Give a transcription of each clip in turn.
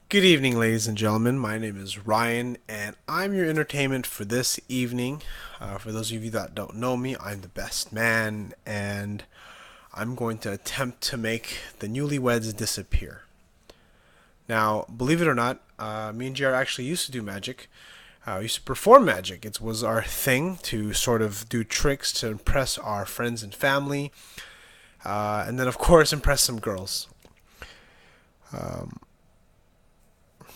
Good evening, ladies and gentlemen. My name is Ryan, and I'm your entertainment for this evening. For those of you that don't know me, I'm the best man, and I'm going to attempt to make the newlyweds disappear. Now, believe it or not, me and JR actually used to do magic. We used to perform magic. It was our thing to sort of do tricks to impress our friends and family, and then, of course, impress some girls.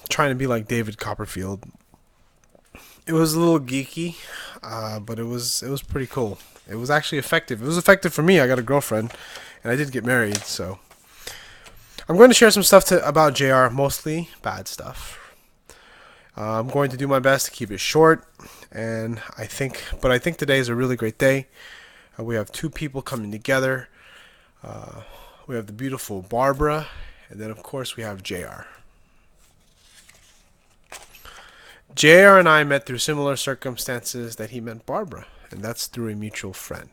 Trying to be like David Copperfield. It was a little geeky, but it was pretty cool. It was actually effective. It was effective for me. I got a girlfriend, and I did get married. So I'm going to share some stuff about JR, mostly bad stuff. I'm going to do my best to keep it short, and I think today is a really great day. We have two people coming together. We have the beautiful Barbara, and then of course we have JR. JR and I met through similar circumstances that he met Barbara, and that's through a mutual friend.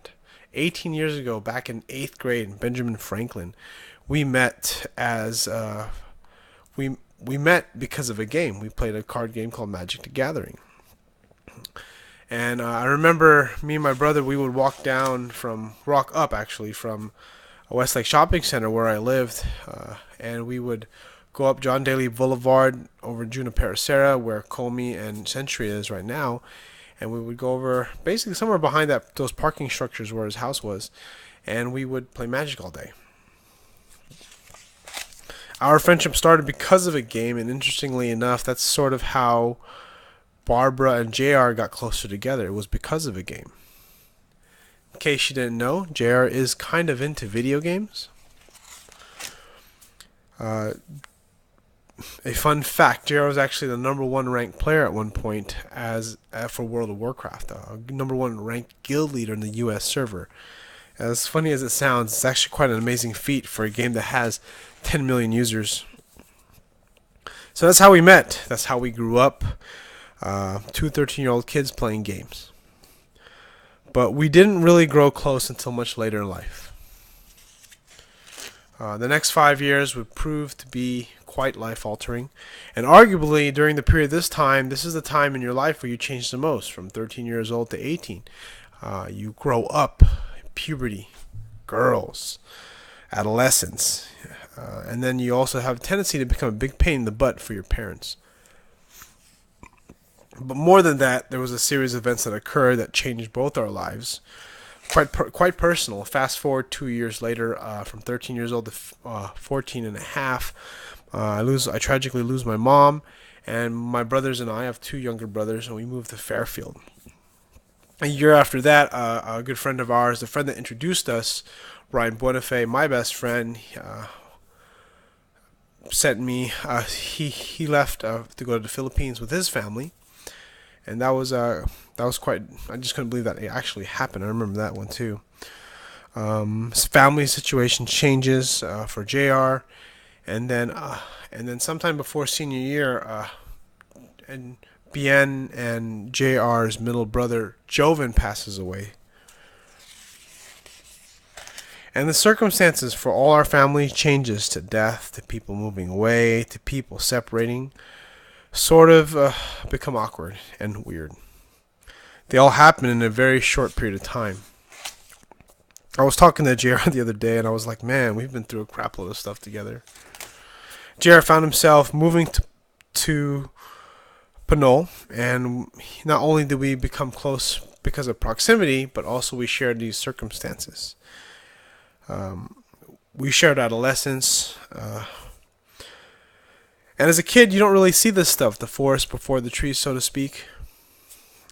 18 years ago, back in 8th grade in Benjamin Franklin, we met as we met because of a game. We played a card game called Magic the Gathering. And I remember me and my brother, we would walk up actually from Westlake Shopping Center where I lived, and we would go up John Daly Boulevard over Junipero Serra, where Comey and Century is right now, and we would go over basically somewhere behind those parking structures where his house was, and we would play Magic all day. Our friendship started because of a game, and interestingly enough, that's sort of how Barbara and JR got closer together. It was because of a game. In case you didn't know, JR is kind of into video games. Uh, a fun fact: JR was actually the number one ranked player at one point as for World of Warcraft, number one ranked guild leader in the U.S. server. As funny as it sounds, it's actually quite an amazing feat for a game that has 10 million users. So that's how we met. That's how we grew up. Two 13-year-old kids playing games. But we didn't really grow close until much later in life. The next 5 years would prove to be quite life altering. And arguably, during the period of this time, this is the time in your life where you change the most, from 13 years old to 18. You grow up, puberty, girls, adolescence. And then you also have a tendency to become a big pain in the butt for your parents. But more than that, there was a series of events that occurred that changed both our lives. Quite personal. Fast forward 2 years later, from 13 years old to 14 and a half, I tragically lose my mom, and my brothers and I have two younger brothers, and we moved to Fairfield. A year after that, a good friend of ours, the friend that introduced us, Ryan Bonifay, my best friend, sent me. He left to go to the Philippines with his family, and that was quite. I just couldn't believe that it actually happened. I remember that one too. His family situation changes for Jr. And then sometime before senior year, and Bien and Jr's middle brother Joven passes away. And the circumstances for all our family changes to death, to people moving away, to people separating, sort of become awkward and weird. They all happen in a very short period of time. I was talking to JR the other day, and I was like, man, we've been through a crap load of stuff together. JR found himself moving to Pinole, and not only did we become close because of proximity, but also we shared these circumstances. We shared adolescence, and as a kid, you don't really see this stuff, the forest before the trees, so to speak.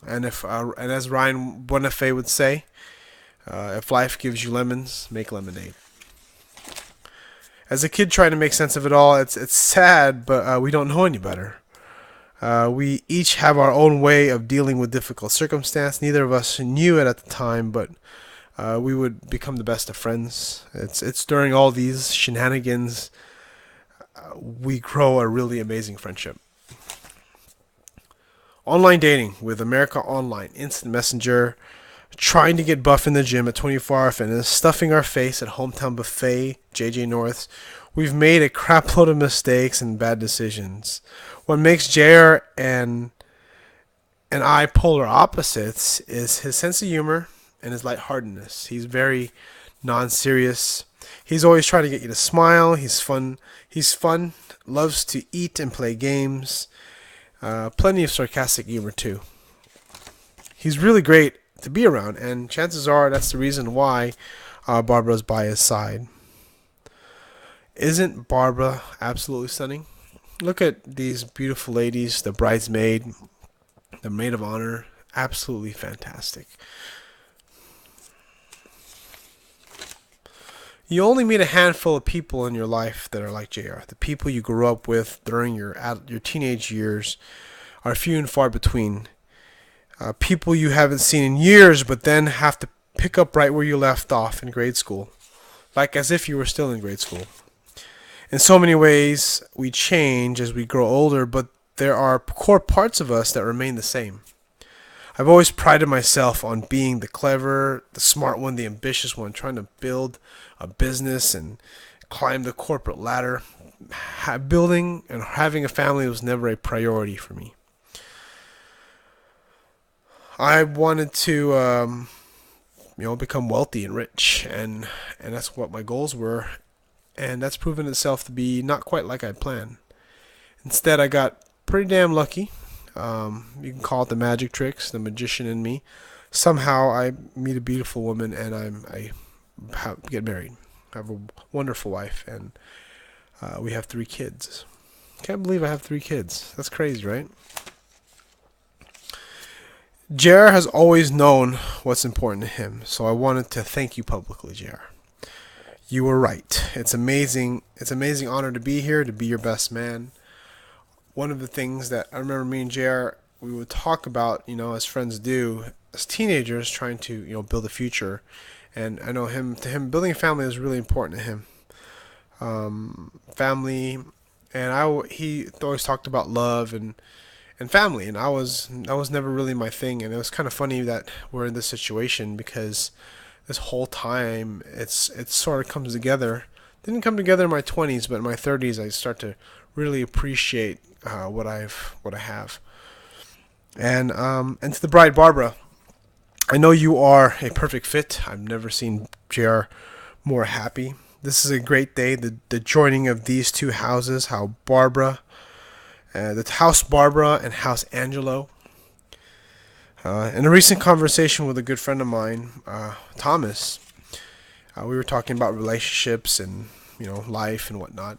And as Ryan Bonifay would say, if life gives you lemons, make lemonade. As a kid trying to make sense of it all, it's sad, but we don't know any better. We each have our own way of dealing with difficult circumstance. Neither of us knew it at the time, but we would become the best of friends. It's during all these shenanigans we grow a really amazing friendship. Online dating with America Online, Instant Messenger, trying to get buff in the gym at 24 Hour Fitness, stuffing our face at Hometown Buffet, JJ North's, We've made a crap load of mistakes and bad decisions. What makes JR and I polar opposites is his sense of humor and his lightheartedness. He's very non-serious. He's always trying to get you to smile. He's fun. He's fun. Loves to eat and play games. Plenty of sarcastic humor too. He's really great to be around, and chances are that's the reason why Barbara's by his side. Isn't Barbara absolutely stunning? Look at these beautiful ladies, the bridesmaid, the maid of honor. Absolutely fantastic. You only meet a handful of people in your life that are like JR. The people you grew up with during your teenage years are few and far between. People you haven't seen in years, but then have to pick up right where you left off in grade school, like as if you were still in grade school. In so many ways, we change as we grow older, but there are core parts of us that remain the same. I've always prided myself on being the clever, the smart one, the ambitious one, trying to build a business and climb the corporate ladder. Building and having a family was never a priority for me. I wanted to, become wealthy and rich, and that's what my goals were, and that's proven itself to be not quite like I planned. Instead, I got pretty damn lucky. You can call it the magic tricks, the magician in me. Somehow, I meet a beautiful woman, and I get married. I have a wonderful wife, and we have 3 kids. Can't believe I have 3 kids. That's crazy, right? JR has always known what's important to him, so I wanted to thank you publicly, JR. You were right. It's amazing. It's an amazing honor to be here, to be your best man. One of the things that I remember me and JR, we would talk about, as friends do, as teenagers, trying to, build a future. And I know to him, building a family is really important to him. Family, and he always talked about love and family, and that was never really my thing. And it was kind of funny that we're in this situation, because this whole time it sort of comes together. Didn't come together in my 20s, but in my 30s I start to really appreciate what I have. And to the bride, Barbara, I know you are a perfect fit. I've never seen JR more happy. This is a great day. The joining of these 2 houses, how Barbara, the House Barbara and House Angelo. In a recent conversation with a good friend of mine, Thomas, we were talking about relationships and life and whatnot.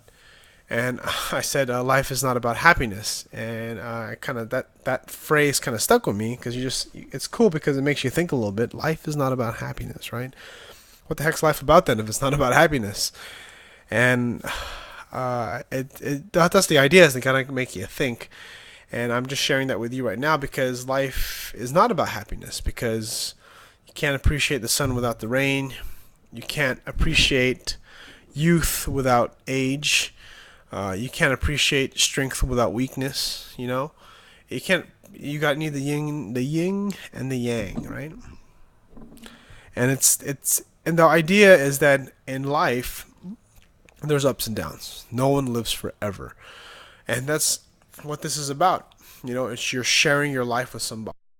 And I said, life is not about happiness. And that phrase kind of stuck with me, because it's cool because it makes you think a little bit. Life is not about happiness, right? What the heck's life about then if it's not about happiness? And that's the idea, is to kind of make you think. And I'm just sharing that with you right now, because life is not about happiness, because you can't appreciate the sun without the rain. You can't appreciate youth without age. You can't appreciate strength without weakness. You need the yin and the yang, right? And and the idea is that in life there's ups and downs. No one lives forever, and that's what this is about. It's you're sharing your life with somebody.